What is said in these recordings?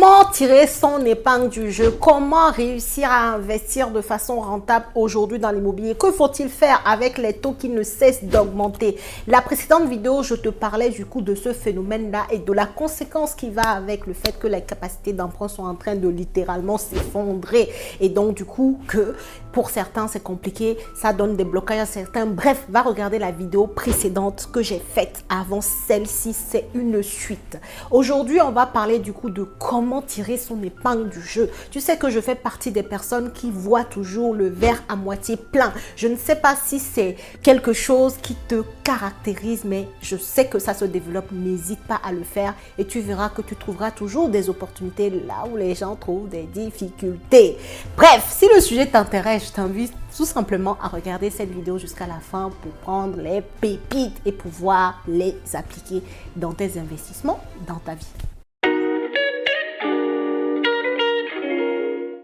Comment tirer son épingle du jeu? Comment réussir à investir de façon rentable aujourd'hui dans l'immobilier? Que faut-il faire avec les taux qui ne cessent d'augmenter? La précédente vidéo, je te parlais du coup de ce phénomène-là et de la conséquence qui va avec le fait que les capacités d'emprunt sont en train de littéralement s'effondrer. Et donc du coup que pour certains c'est compliqué, ça donne des blocages à certains. Bref, va regarder la vidéo précédente que j'ai faite avant celle-ci, c'est une suite. Aujourd'hui, on va parler du coup de comment tirer son épingle du jeu. Tu sais que je fais partie des personnes qui voient toujours le verre à moitié plein. Je ne sais pas si c'est quelque chose qui te caractérise, mais je sais que ça se développe. N'hésite pas à le faire et tu verras que tu trouveras toujours des opportunités là où les gens trouvent des difficultés. Bref, si le sujet t'intéresse, je t'invite tout simplement à regarder cette vidéo jusqu'à la fin pour prendre les pépites et pouvoir les appliquer dans tes investissements, dans ta vie.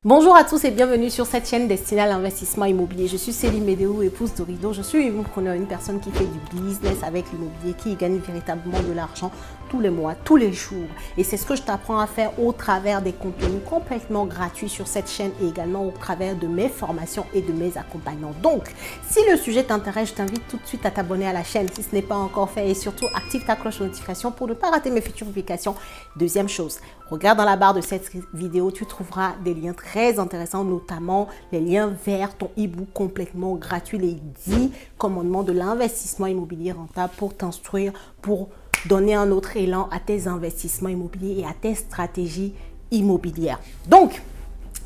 Bonjour à tous et bienvenue sur cette chaîne destinée à l'investissement immobilier. Je suis Céline Médéou, épouse de Rideau. Je suis une personne qui fait du business avec l'immobilier, qui gagne véritablement de l'argent tous les mois, tous les jours. Et c'est ce que je t'apprends à faire au travers des contenus complètement gratuits sur cette chaîne et également au travers de mes formations et de mes accompagnements. Donc, si le sujet t'intéresse, je t'invite tout de suite à t'abonner à la chaîne si ce n'est pas encore fait et surtout active ta cloche de notification pour ne pas rater mes futures publications. Deuxième chose, regarde dans la barre de cette vidéo, tu trouveras des liens très intéressants, notamment les liens vers ton e-book complètement gratuit, les 10 commandements de l'investissement immobilier rentable pour t'instruire, pour donner un autre élan à tes investissements immobiliers et à tes stratégies immobilières. Donc,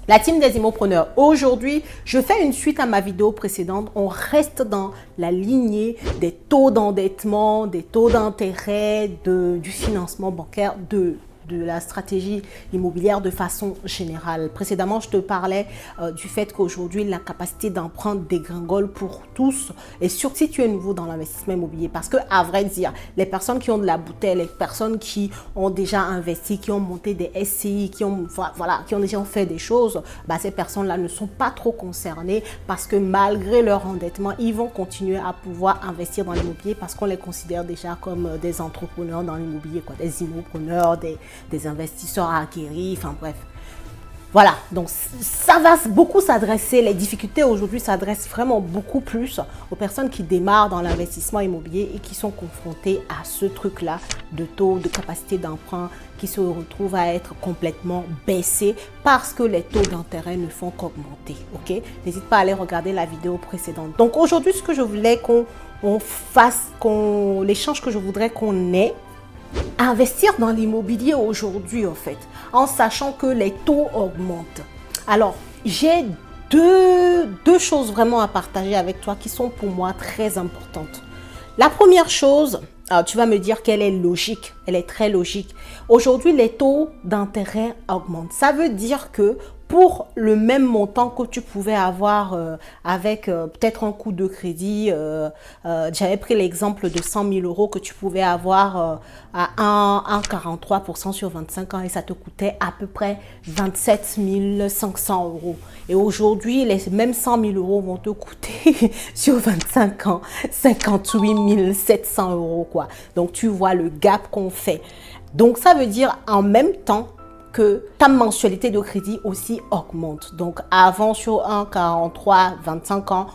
la team des immopreneurs, aujourd'hui, je fais une suite à ma vidéo précédente. On reste dans la lignée des taux d'endettement, des taux d'intérêt, du financement bancaire, de la stratégie immobilière de façon générale. Précédemment, je te parlais du fait qu'aujourd'hui, la capacité d'emprunt dégringole pour tous et surtout si tu es nouveau dans l'investissement immobilier. Parce que, à vrai dire, les personnes qui ont de la bouteille, les personnes qui ont déjà investi, qui ont monté des SCI, qui ont déjà fait des choses, ces personnes-là ne sont pas trop concernées parce que malgré leur endettement, ils vont continuer à pouvoir investir dans l'immobilier parce qu'on les considère déjà comme des entrepreneurs dans l'immobilier, des immopreneurs, des investisseurs aguerris, enfin bref. Voilà, donc ça va beaucoup s'adresser, les difficultés aujourd'hui s'adressent vraiment beaucoup plus aux personnes qui démarrent dans l'investissement immobilier et qui sont confrontées à ce truc-là de taux, de capacité d'emprunt qui se retrouvent à être complètement baissés parce que les taux d'intérêt ne font qu'augmenter, ok? N'hésite pas à aller regarder la vidéo précédente. Donc aujourd'hui, ce que je voulais qu'on fasse, l'échange que je voudrais qu'on ait, investir dans l'immobilier aujourd'hui en fait, en sachant que les taux augmentent. Alors, j'ai deux choses vraiment à partager avec toi qui sont pour moi très importantes. La première chose, tu vas me dire qu'elle est logique, elle est très logique. Aujourd'hui, les taux d'intérêt augmentent. Ça veut dire que pour le même montant que tu pouvais avoir avec peut-être un coût de crédit, j'avais pris l'exemple de 100 000 euros que tu pouvais avoir à 1,43% sur 25 ans et ça te coûtait à peu près 27 500 euros. Et aujourd'hui, les mêmes 100 000 euros vont te coûter sur 25 ans 58 700 euros, quoi. Donc, tu vois le gap qu'on fait. Donc, ça veut dire en même temps que ta mensualité de crédit aussi augmente. Donc, avant, sur 1,43, 25 ans,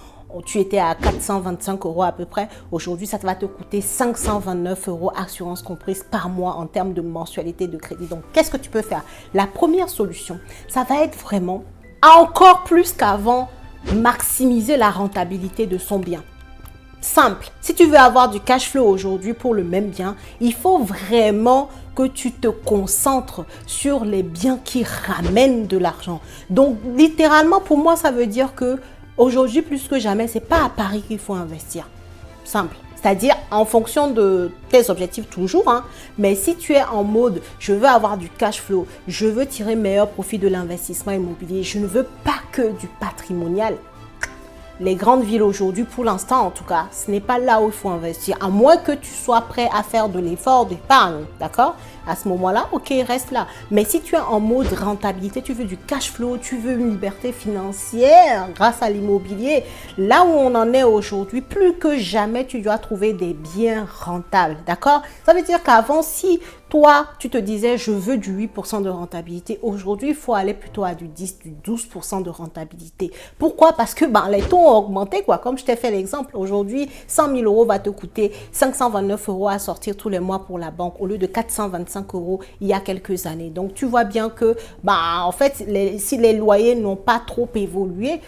tu étais à 425 euros à peu près. Aujourd'hui, ça va te coûter 529 euros, assurance comprise, par mois en termes de mensualité de crédit. Donc, qu'est-ce que tu peux faire? La première solution, ça va être vraiment, encore plus qu'avant, maximiser la rentabilité de son bien. Simple. Si tu veux avoir du cash flow aujourd'hui pour le même bien, il faut vraiment que tu te concentres sur les biens qui ramènent de l'argent. Donc, littéralement, pour moi, ça veut dire que aujourd'hui, plus que jamais, c'est pas à Paris qu'il faut investir. Simple. C'est-à-dire en fonction de tes objectifs toujours, hein. Mais si tu es en mode, je veux avoir du cash flow, je veux tirer meilleur profit de l'investissement immobilier, je ne veux pas que du patrimonial. Les grandes villes aujourd'hui, pour l'instant en tout cas, ce n'est pas là où il faut investir, à moins que tu sois prêt à faire de l'effort d'épargne, d'accord? À ce moment-là, ok, reste là. Mais si tu es en mode rentabilité, tu veux du cash flow, tu veux une liberté financière grâce à l'immobilier, là où on en est aujourd'hui, plus que jamais, tu dois trouver des biens rentables, d'accord? Ça veut dire qu'avant, si Toi, tu te disais, je veux du 8% de rentabilité. Aujourd'hui, il faut aller plutôt à du 10, du 12% de rentabilité. Pourquoi? Parce que les taux ont augmenté, quoi. Comme je t'ai fait l'exemple, aujourd'hui, 100 000 euros va te coûter 529 euros à sortir tous les mois pour la banque au lieu de 425 euros il y a quelques années. Donc, tu vois bien que, en fait, si les loyers n'ont pas trop évolué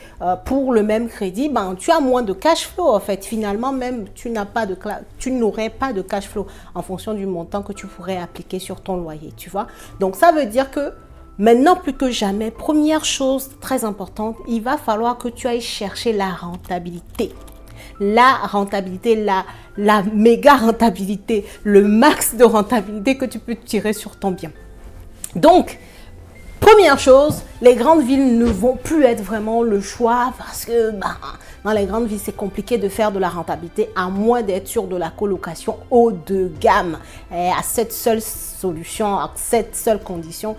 pour le même crédit, tu as moins de cash flow, en fait. Finalement, même, tu n'aurais pas de cash flow en fonction du montant que tu pourrais appliquer sur ton loyer, tu vois. Donc, ça veut dire que maintenant, plus que jamais, première chose très importante, il va falloir que tu ailles chercher la rentabilité. La rentabilité, la méga rentabilité, le max de rentabilité que tu peux tirer sur ton bien. Donc, première chose, les grandes villes ne vont plus être vraiment le choix parce que dans les grandes villes, c'est compliqué de faire de la rentabilité à moins d'être sur de la colocation haut de gamme. Et à cette seule solution, à cette seule condition,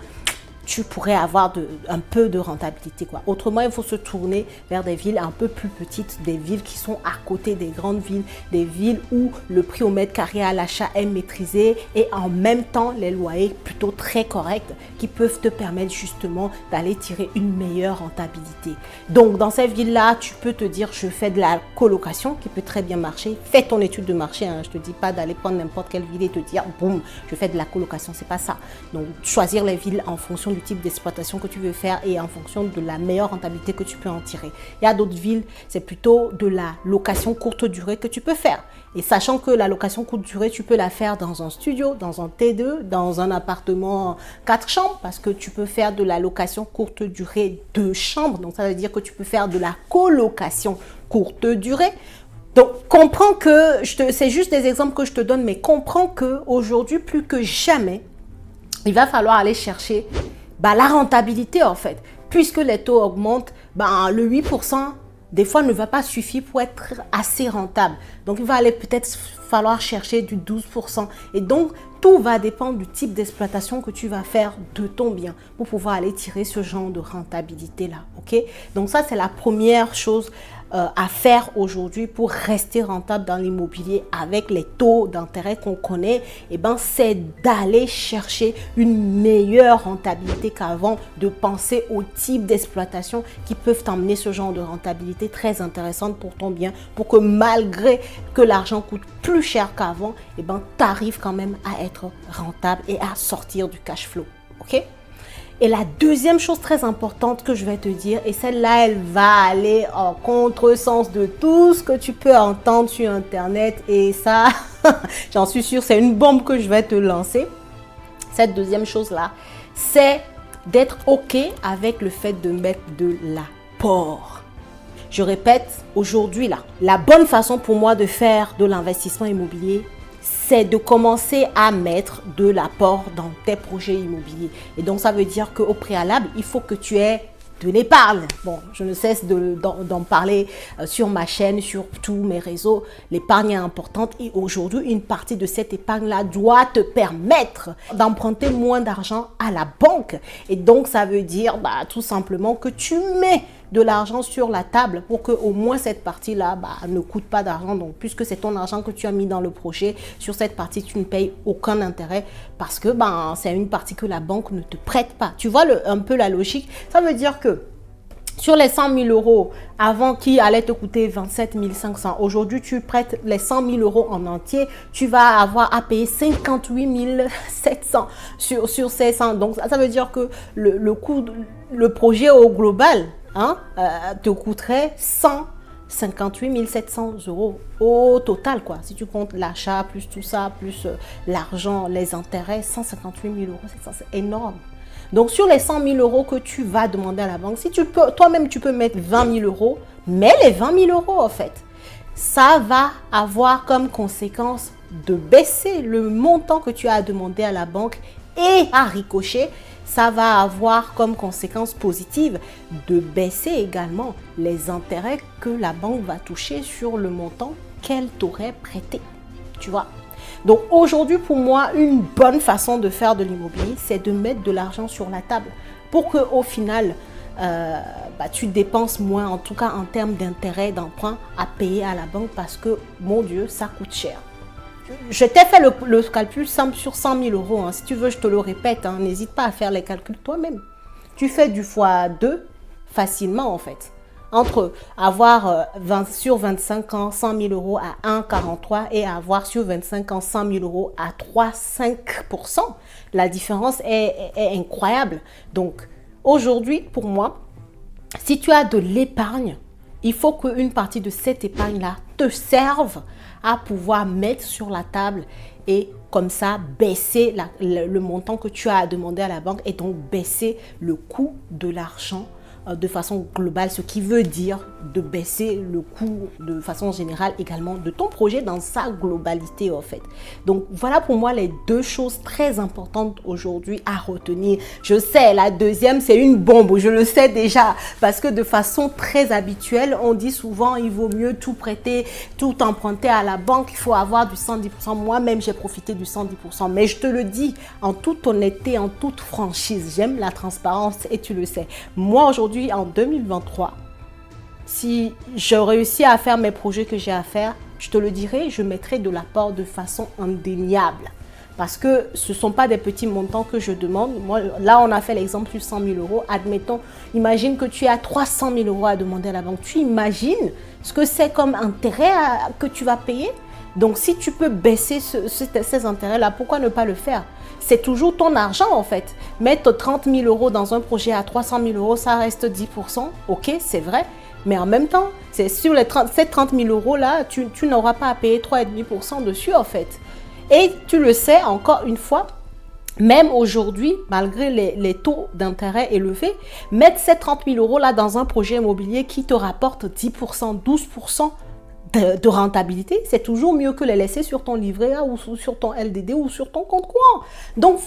tu pourrais avoir un peu de rentabilité, quoi. Autrement, il faut se tourner vers des villes un peu plus petites, des villes qui sont à côté des grandes villes, des villes où le prix au mètre carré à l'achat est maîtrisé et en même temps, les loyers plutôt très corrects qui peuvent te permettre justement d'aller tirer une meilleure rentabilité. Donc, dans ces villes-là, tu peux te dire, je fais de la colocation qui peut très bien marcher. Fais ton étude de marché, hein. Je ne te dis pas d'aller prendre n'importe quelle ville et te dire, boum, je fais de la colocation, c'est pas ça. Donc, choisir les villes en fonction du type d'exploitation que tu veux faire et en fonction de la meilleure rentabilité que tu peux en tirer. Il y a d'autres villes, c'est plutôt de la location courte durée que tu peux faire. Et sachant que la location courte durée, tu peux la faire dans un studio, dans un T2, dans un appartement 4 chambres, parce que tu peux faire de la location courte durée 2 chambres. Donc, ça veut dire que tu peux faire de la colocation courte durée. Donc, comprends que, c'est juste des exemples que je te donne, mais comprends qu'aujourd'hui, plus que jamais, il va falloir aller chercher la rentabilité, en fait. Puisque les taux augmentent, le 8%, des fois, ne va pas suffire pour être assez rentable. Donc, il va aller peut-être falloir chercher du 12%. Et donc, tout va dépendre du type d'exploitation que tu vas faire de ton bien pour pouvoir aller tirer ce genre de rentabilité-là. OK? Donc, ça, c'est la première chose à faire aujourd'hui pour rester rentable dans l'immobilier avec les taux d'intérêt qu'on connaît. C'est d'aller chercher une meilleure rentabilité qu'avant, de penser au type d'exploitation qui peuvent t'emmener ce genre de rentabilité très intéressante pour ton bien, pour que malgré que l'argent coûte plus cher qu'avant, tu arrives quand même à être rentable et à sortir du cash flow. OK? Et la deuxième chose très importante que je vais te dire, et celle-là, elle va aller en contresens de tout ce que tu peux entendre sur Internet. Et ça, j'en suis sûre, c'est une bombe que je vais te lancer. Cette deuxième chose-là, c'est d'être OK avec le fait de mettre de l'apport. Je répète, aujourd'hui, la bonne façon pour moi de faire de l'investissement immobilier, c'est de commencer à mettre de l'apport dans tes projets immobiliers. Et donc, ça veut dire qu'au préalable, il faut que tu aies de l'épargne. Bon, je ne cesse d'en parler sur ma chaîne, sur tous mes réseaux. L'épargne est importante et aujourd'hui, une partie de cette épargne-là doit te permettre d'emprunter moins d'argent à la banque. Et donc, ça veut dire tout simplement que tu mets de l'argent sur la table pour que au moins cette partie-là ne coûte pas d'argent. Donc, puisque c'est ton argent que tu as mis dans le projet, sur cette partie, tu ne payes aucun intérêt parce que c'est une partie que la banque ne te prête pas. Tu vois un peu la logique? Ça veut dire que sur les 100 000 euros avant qui allait te coûter 27 500, aujourd'hui tu prêtes les 100 000 euros en entier, tu vas avoir à payer 58 700 sur ces 100. Donc, ça veut dire que le coût, le projet au global, te coûterait 158 700 euros au total, quoi. Si tu comptes l'achat, plus tout ça, plus l'argent, les intérêts, 158 000 euros, c'est énorme. Donc, sur les 100 000 euros que tu vas demander à la banque, si tu peux, toi-même, tu peux mettre 20 000 euros, mets les 20 000 euros, en fait. Ça va avoir comme conséquence de baisser le montant que tu as demandé à la banque et à ricochet, ça va avoir comme conséquence positive de baisser également les intérêts que la banque va toucher sur le montant qu'elle t'aurait prêté. Tu vois? Donc aujourd'hui, pour moi, une bonne façon de faire de l'immobilier, c'est de mettre de l'argent sur la table pour qu'au final, tu dépenses moins, en tout cas en termes d'intérêt, d'emprunt à payer à la banque parce que, mon Dieu, ça coûte cher. je t'ai fait le calcul simple sur 100 000 euros. Hein. Si tu veux, je te le répète. Hein. N'hésite pas à faire les calculs toi-même. Tu fais du x2 facilement, en fait. Entre avoir sur 25 ans 100 000 euros à 1,43 et avoir sur 25 ans 100 000 euros à 3,5%, la différence est incroyable. Donc, aujourd'hui, pour moi, si tu as de l'épargne, il faut qu'une partie de cette épargne-là te serve à pouvoir mettre sur la table et comme ça baisser le montant que tu as à demander à la banque et donc baisser le coût de l'argent de façon globale, ce qui veut dire de baisser le coût de façon générale également de ton projet dans sa globalité en fait. Donc voilà pour moi les deux choses très importantes aujourd'hui à retenir. Je sais, la deuxième c'est une bombe, je le sais déjà parce que de façon très habituelle, on dit souvent il vaut mieux tout prêter, tout emprunter à la banque, il faut avoir du 110%. Moi-même j'ai profité du 110%, mais je te le dis en toute honnêteté, en toute franchise, j'aime la transparence et tu le sais. Moi aujourd'hui en 2023, si je réussis à faire mes projets que j'ai à faire, je te le dirai, je mettrai de l'apport de façon indéniable. Parce que ce ne sont pas des petits montants que je demande. Moi, là, on a fait l'exemple sur 100 000 euros. Admettons, imagine que tu as 300 000 euros à demander à la banque. Tu imagines ce que c'est comme intérêt que tu vas payer? Donc, si tu peux baisser ces intérêts-là, pourquoi ne pas le faire? C'est toujours ton argent en fait. Mettre 30 000 euros dans un projet à 300 000 euros, ça reste 10%. Ok, c'est vrai. Mais en même temps, c'est sur ces 30 000 euros là, tu n'auras pas à payer 3,5% dessus en fait. Et tu le sais encore une fois, même aujourd'hui, malgré les taux d'intérêt élevés, mettre ces 30 000 euros là dans un projet immobilier qui te rapporte 10%, 12%, de rentabilité, c'est toujours mieux que les laisser sur ton livret A ou sur ton LDD ou sur ton compte courant. Donc,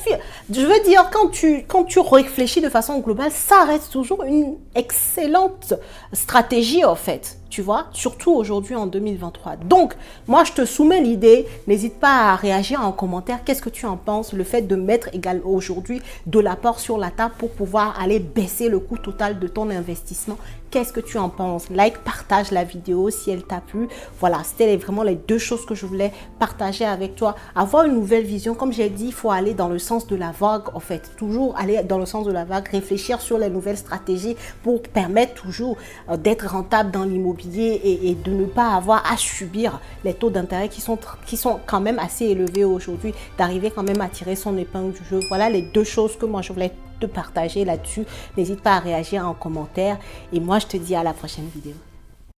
je veux dire, quand tu réfléchis de façon globale, ça reste toujours une excellente stratégie en fait. Tu vois, surtout aujourd'hui en 2023. Donc, moi, je te soumets l'idée. N'hésite pas à réagir en commentaire. Qu'est-ce que tu en penses? Le fait de mettre également aujourd'hui de l'apport sur la table pour pouvoir aller baisser le coût total de ton investissement. Qu'est-ce que tu en penses? Like, partage la vidéo si elle t'a plu. Voilà, c'était vraiment les deux choses que je voulais partager avec toi. Avoir une nouvelle vision. Comme j'ai dit, il faut aller dans le sens de la vague, en fait. Toujours aller dans le sens de la vague. Réfléchir sur les nouvelles stratégies pour permettre toujours d'être rentable dans l'immobilier et de ne pas avoir à subir les taux d'intérêt qui sont quand même assez élevés aujourd'hui, d'arriver quand même à tirer son épingle du jeu. Voilà les deux choses que moi je voulais te partager là-dessus. N'hésite pas à réagir en commentaire et moi je te dis à la prochaine vidéo.